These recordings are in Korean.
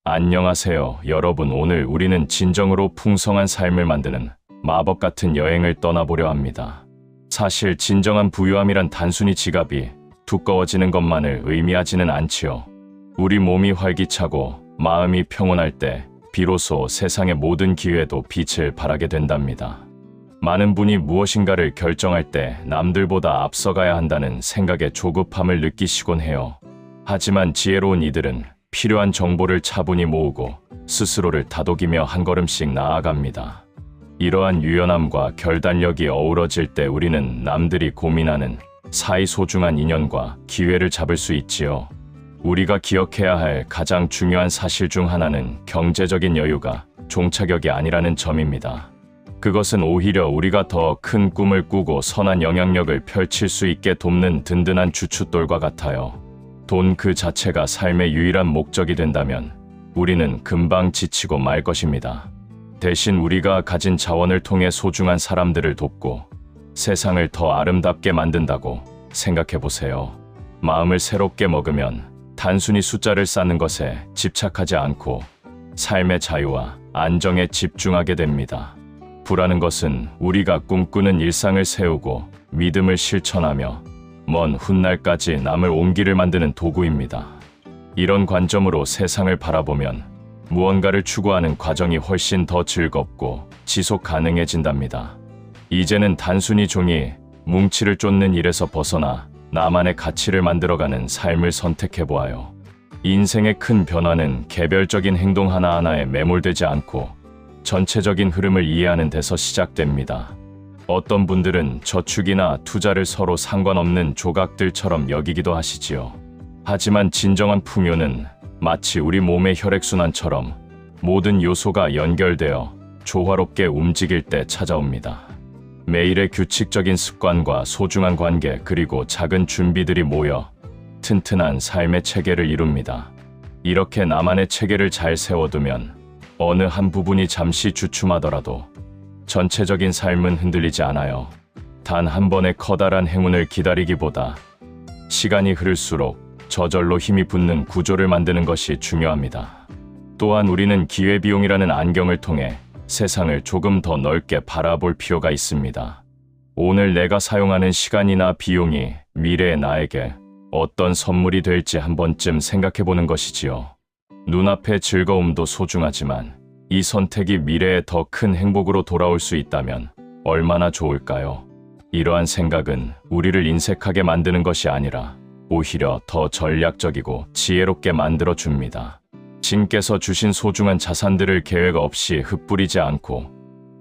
안녕하세요, 여러분. 오늘 우리는 진정으로 풍성한 삶을 만드는 마법 같은 여행을 떠나보려 합니다. 사실 진정한 부유함이란 단순히 지갑이 두꺼워지는 것만을 의미하지는 않지요. 우리 몸이 활기차고 마음이 평온할 때 비로소 세상의 모든 기회도 빛을 발하게 된답니다. 많은 분이 무엇인가를 결정할 때 남들보다 앞서가야 한다는 생각에 조급함을 느끼시곤 해요. 하지만 지혜로운 이들은 필요한 정보를 차분히 모으고 스스로를 다독이며 한 걸음씩 나아갑니다. 이러한 유연함과 결단력이 어우러질 때 우리는 남들이 고민하는 사이 소중한 인연과 기회를 잡을 수 있지요. 우리가 기억해야 할 가장 중요한 사실 중 하나는 경제적인 여유가 종착역이 아니라는 점입니다. 그것은 오히려 우리가 더 큰 꿈을 꾸고 선한 영향력을 펼칠 수 있게 돕는 든든한 주춧돌과 같아요. 돈 그 자체가 삶의 유일한 목적이 된다면 우리는 금방 지치고 말 것입니다. 대신 우리가 가진 자원을 통해 소중한 사람들을 돕고 세상을 더 아름답게 만든다고 생각해 보세요. 마음을 새롭게 먹으면 단순히 숫자를 쌓는 것에 집착하지 않고 삶의 자유와 안정에 집중하게 됩니다. 부라는 것은 우리가 꿈꾸는 일상을 세우고 믿음을 실천하며 먼 훗날까지 남을 옮기를 만드는 도구입니다. 이런 관점으로 세상을 바라보면 무언가를 추구하는 과정이 훨씬 더 즐겁고 지속 가능해진답니다. 이제는 단순히 종이 뭉치를 쫓는 일에서 벗어나 나만의 가치를 만들어가는 삶을 선택해보아요. 인생의 큰 변화는 개별적인 행동 하나하나에 매몰되지 않고 전체적인 흐름을 이해하는 데서 시작됩니다. 어떤 분들은 저축이나 투자를 서로 상관없는 조각들처럼 여기기도 하시지요. 하지만 진정한 풍요는 마치 우리 몸의 혈액순환처럼 모든 요소가 연결되어 조화롭게 움직일 때 찾아옵니다. 매일의 규칙적인 습관과 소중한 관계 그리고 작은 준비들이 모여 튼튼한 삶의 체계를 이룹니다. 이렇게 나만의 체계를 잘 세워두면 어느 한 부분이 잠시 주춤하더라도 전체적인 삶은 흔들리지 않아요. 단 한 번의 커다란 행운을 기다리기보다 시간이 흐를수록 저절로 힘이 붙는 구조를 만드는 것이 중요합니다. 또한 우리는 기회비용이라는 안경을 통해 세상을 조금 더 넓게 바라볼 필요가 있습니다. 오늘 내가 사용하는 시간이나 비용이 미래의 나에게 어떤 선물이 될지 한 번쯤 생각해보는 것이지요. 눈앞의 즐거움도 소중하지만 이 선택이 미래에 더 큰 행복으로 돌아올 수 있다면 얼마나 좋을까요? 이러한 생각은 우리를 인색하게 만드는 것이 아니라 오히려 더 전략적이고 지혜롭게 만들어줍니다. 신께서 주신 소중한 자산들을 계획 없이 흩뿌리지 않고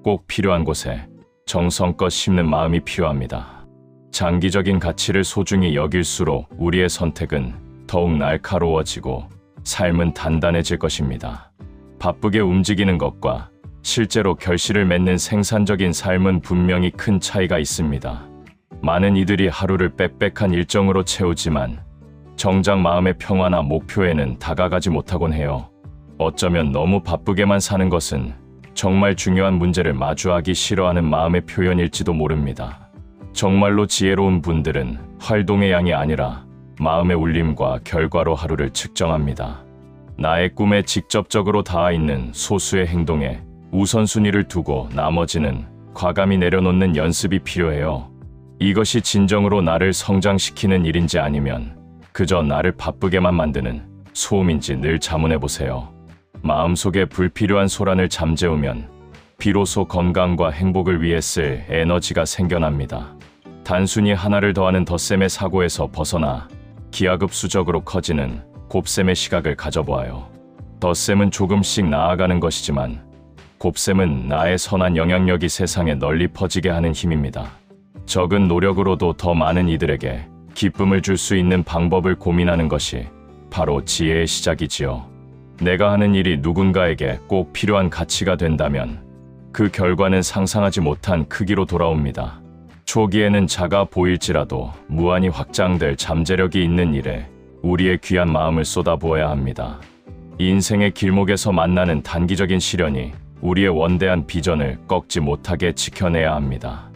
꼭 필요한 곳에 정성껏 심는 마음이 필요합니다. 장기적인 가치를 소중히 여길수록 우리의 선택은 더욱 날카로워지고 삶은 단단해질 것입니다. 바쁘게 움직이는 것과 실제로 결실을 맺는 생산적인 삶은 분명히 큰 차이가 있습니다. 많은 이들이 하루를 빽빽한 일정으로 채우지만 정작 마음의 평화나 목표에는 다가가지 못하곤 해요. 어쩌면 너무 바쁘게만 사는 것은 정말 중요한 문제를 마주하기 싫어하는 마음의 표현일지도 모릅니다. 정말로 지혜로운 분들은 활동의 양이 아니라 마음의 울림과 결과로 하루를 측정합니다. 나의 꿈에 직접적으로 닿아있는 소수의 행동에 우선순위를 두고 나머지는 과감히 내려놓는 연습이 필요해요. 이것이 진정으로 나를 성장시키는 일인지 아니면 그저 나를 바쁘게만 만드는 소음인지 늘 자문해보세요. 마음속에 불필요한 소란을 잠재우면 비로소 건강과 행복을 위해 쓸 에너지가 생겨납니다. 단순히 하나를 더하는 덧셈의 사고에서 벗어나 기하급수적으로 커지는 곱셈의 시각을 가져보아요. 덧셈은 조금씩 나아가는 것이지만 곱셈은 나의 선한 영향력이 세상에 널리 퍼지게 하는 힘입니다. 적은 노력으로도 더 많은 이들에게 기쁨을 줄 수 있는 방법을 고민하는 것이 바로 지혜의 시작이지요. 내가 하는 일이 누군가에게 꼭 필요한 가치가 된다면 그 결과는 상상하지 못한 크기로 돌아옵니다. 초기에는 작아 보일지라도 무한히 확장될 잠재력이 있는 일에 우리의 귀한 마음을 쏟아부어야 합니다. 인생의 길목에서 만나는 단기적인 시련이 우리의 원대한 비전을 꺾지 못하게 지켜내야 합니다.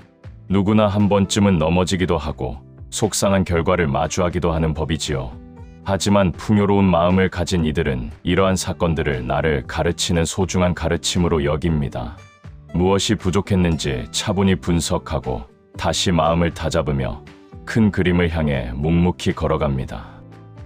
누구나 한 번쯤은 넘어지기도 하고 속상한 결과를 마주하기도 하는 법이지요. 하지만 풍요로운 마음을 가진 이들은 이러한 사건들을 나를 가르치는 소중한 가르침으로 여깁니다. 무엇이 부족했는지 차분히 분석하고 다시 마음을 다잡으며 큰 그림을 향해 묵묵히 걸어갑니다.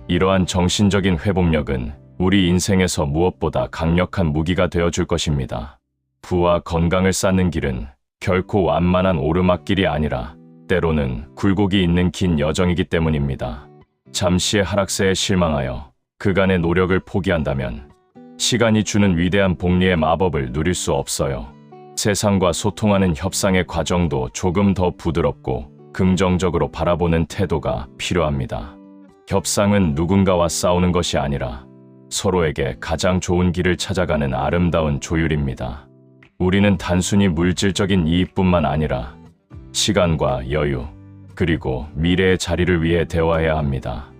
이러한 정신적인 회복력은 우리 인생에서 무엇보다 강력한 무기가 되어줄 것입니다. 부와 건강을 쌓는 길은 결코 완만한 오르막길이 아니라 때로는 굴곡이 있는 긴 여정이기 때문입니다. 잠시의 하락세에 실망하여 그간의 노력을 포기한다면 시간이 주는 위대한 복리의 마법을 누릴 수 없어요. 세상과 소통하는 협상의 과정도 조금 더 부드럽고 긍정적으로 바라보는 태도가 필요합니다. 협상은 누군가와 싸우는 것이 아니라 서로에게 가장 좋은 길을 찾아가는 아름다운 조율입니다. 우리는 단순히 물질적인 이익뿐만 아니라 시간과 여유, 그리고 미래의 자리를 위해 대화해야 합니다.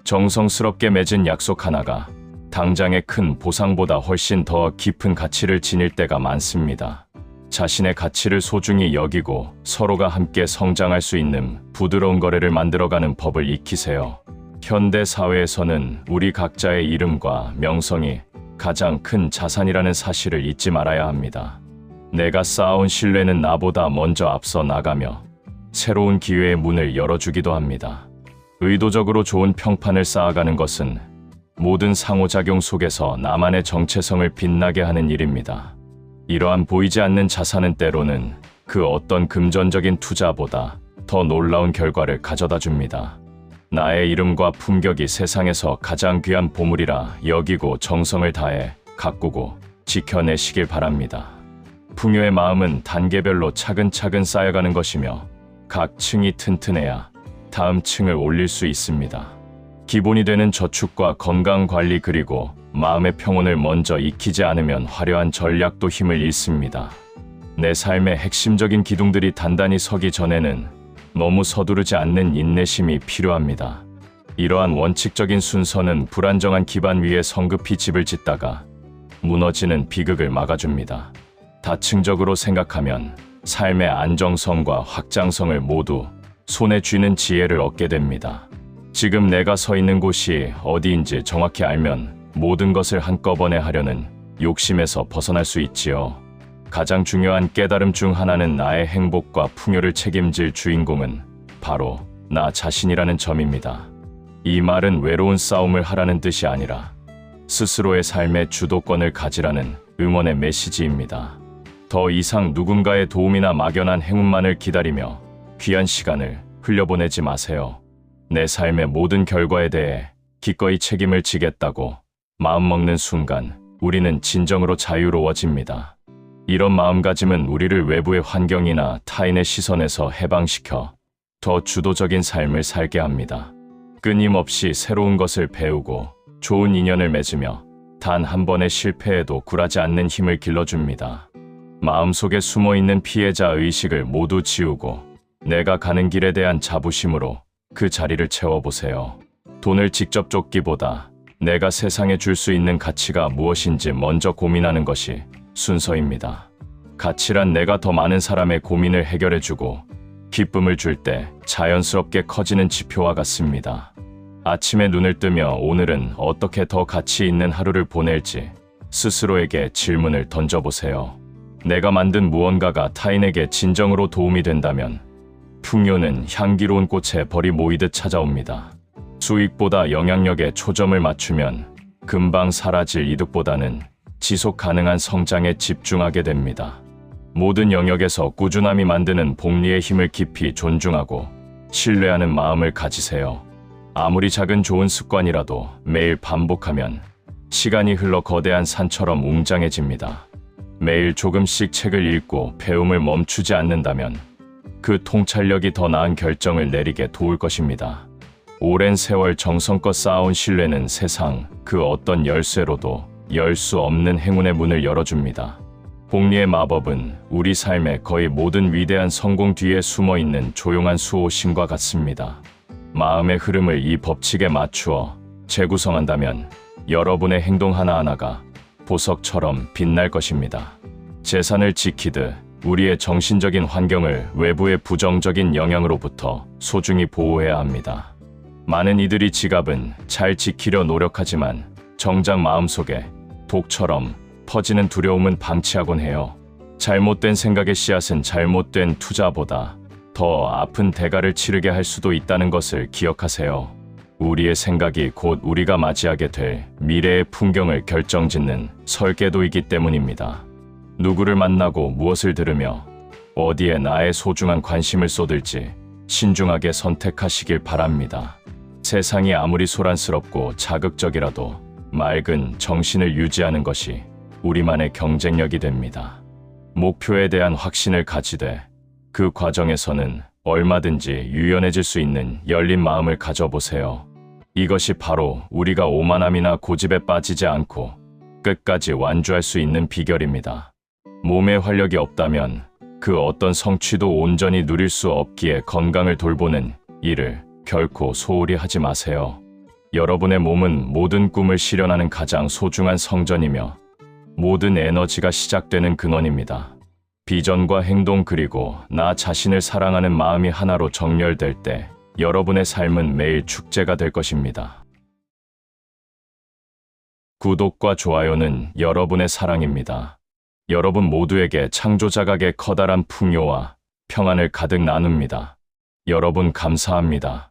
정성스럽게 맺은 약속 하나가 당장의 큰 보상보다 훨씬 더 깊은 가치를 지닐 때가 많습니다. 자신의 가치를 소중히 여기고 서로가 함께 성장할 수 있는 부드러운 거래를 만들어가는 법을 익히세요. 현대 사회에서는 우리 각자의 이름과 명성이 가장 큰 자산이라는 사실을 잊지 말아야 합니다. 내가 쌓아온 신뢰는 나보다 먼저 앞서 나가며 새로운 기회의 문을 열어주기도 합니다. 의도적으로 좋은 평판을 쌓아가는 것은 모든 상호작용 속에서 나만의 정체성을 빛나게 하는 일입니다. 이러한 보이지 않는 자산은 때로는 그 어떤 금전적인 투자보다 더 놀라운 결과를 가져다 줍니다. 나의 이름과 품격이 세상에서 가장 귀한 보물이라 여기고 정성을 다해 가꾸고 지켜내시길 바랍니다. 풍요의 마음은 단계별로 차근차근 쌓여가는 것이며 각 층이 튼튼해야 다음 층을 올릴 수 있습니다. 기본이 되는 저축과 건강관리 그리고 마음의 평온을 먼저 익히지 않으면 화려한 전략도 힘을 잃습니다. 내 삶의 핵심적인 기둥들이 단단히 서기 전에는 너무 서두르지 않는 인내심이 필요합니다. 이러한 원칙적인 순서는 불안정한 기반 위에 성급히 집을 짓다가 무너지는 비극을 막아줍니다. 다층적으로 생각하면 삶의 안정성과 확장성을 모두 손에 쥐는 지혜를 얻게 됩니다. 지금 내가 서 있는 곳이 어디인지 정확히 알면 모든 것을 한꺼번에 하려는 욕심에서 벗어날 수 있지요. 가장 중요한 깨달음 중 하나는 나의 행복과 풍요를 책임질 주인공은 바로 나 자신이라는 점입니다. 이 말은 외로운 싸움을 하라는 뜻이 아니라 스스로의 삶의 주도권을 가지라는 응원의 메시지입니다. 더 이상 누군가의 도움이나 막연한 행운만을 기다리며 귀한 시간을 흘려보내지 마세요. 내 삶의 모든 결과에 대해 기꺼이 책임을 지겠다고 마음먹는 순간 우리는 진정으로 자유로워집니다. 이런 마음가짐은 우리를 외부의 환경이나 타인의 시선에서 해방시켜 더 주도적인 삶을 살게 합니다. 끊임없이 새로운 것을 배우고 좋은 인연을 맺으며 단 한 번의 실패에도 굴하지 않는 힘을 길러줍니다. 마음속에 숨어있는 피해자 의식을 모두 지우고 내가 가는 길에 대한 자부심으로 그 자리를 채워보세요. 돈을 직접 쫓기보다 내가 세상에 줄 수 있는 가치가 무엇인지 먼저 고민하는 것이 순서입니다. 가치란 내가 더 많은 사람의 고민을 해결해주고 기쁨을 줄 때 자연스럽게 커지는 지표와 같습니다. 아침에 눈을 뜨며 오늘은 어떻게 더 가치 있는 하루를 보낼지 스스로에게 질문을 던져보세요. 내가 만든 무언가가 타인에게 진정으로 도움이 된다면 풍요는 향기로운 꽃에 벌이 모이듯 찾아옵니다. 수익보다 영향력에 초점을 맞추면 금방 사라질 이득보다는 지속 가능한 성장에 집중하게 됩니다. 모든 영역에서 꾸준함이 만드는 복리의 힘을 깊이 존중하고 신뢰하는 마음을 가지세요. 아무리 작은 좋은 습관이라도 매일 반복하면 시간이 흘러 거대한 산처럼 웅장해집니다. 매일 조금씩 책을 읽고 배움을 멈추지 않는다면 그 통찰력이 더 나은 결정을 내리게 도울 것입니다. 오랜 세월 정성껏 쌓아온 신뢰는 세상 그 어떤 열쇠로도 열 수 없는 행운의 문을 열어줍니다. 복리의 마법은 우리 삶의 거의 모든 위대한 성공 뒤에 숨어있는 조용한 수호신과 같습니다. 마음의 흐름을 이 법칙에 맞추어 재구성한다면 여러분의 행동 하나하나가 보석처럼 빛날 것입니다. 재산을 지키듯 우리의 정신적인 환경을 외부의 부정적인 영향으로부터 소중히 보호해야 합니다. 많은 이들이 지갑은 잘 지키려 노력하지만 정작 마음속에 독처럼 퍼지는 두려움은 방치하곤 해요. 잘못된 생각의 씨앗은 잘못된 투자보다 더 아픈 대가를 치르게 할 수도 있다는 것을 기억하세요. 우리의 생각이 곧 우리가 맞이하게 될 미래의 풍경을 결정짓는 설계도이기 때문입니다. 누구를 만나고 무엇을 들으며 어디에 나의 소중한 관심을 쏟을지 신중하게 선택하시길 바랍니다. 세상이 아무리 소란스럽고 자극적이라도 맑은 정신을 유지하는 것이 우리만의 경쟁력이 됩니다. 목표에 대한 확신을 가지되 그 과정에서는 얼마든지 유연해질 수 있는 열린 마음을 가져보세요. 이것이 바로 우리가 오만함이나 고집에 빠지지 않고 끝까지 완주할 수 있는 비결입니다. 몸에 활력이 없다면 그 어떤 성취도 온전히 누릴 수 없기에 건강을 돌보는 일을 결코 소홀히 하지 마세요. 여러분의 몸은 모든 꿈을 실현하는 가장 소중한 성전이며 모든 에너지가 시작되는 근원입니다. 비전과 행동 그리고 나 자신을 사랑하는 마음이 하나로 정렬될 때 여러분의 삶은 매일 축제가 될 것입니다. 구독과 좋아요는 여러분의 사랑입니다. 여러분 모두에게 창조자각의 커다란 풍요와 평안을 가득 나눕니다. 여러분 감사합니다.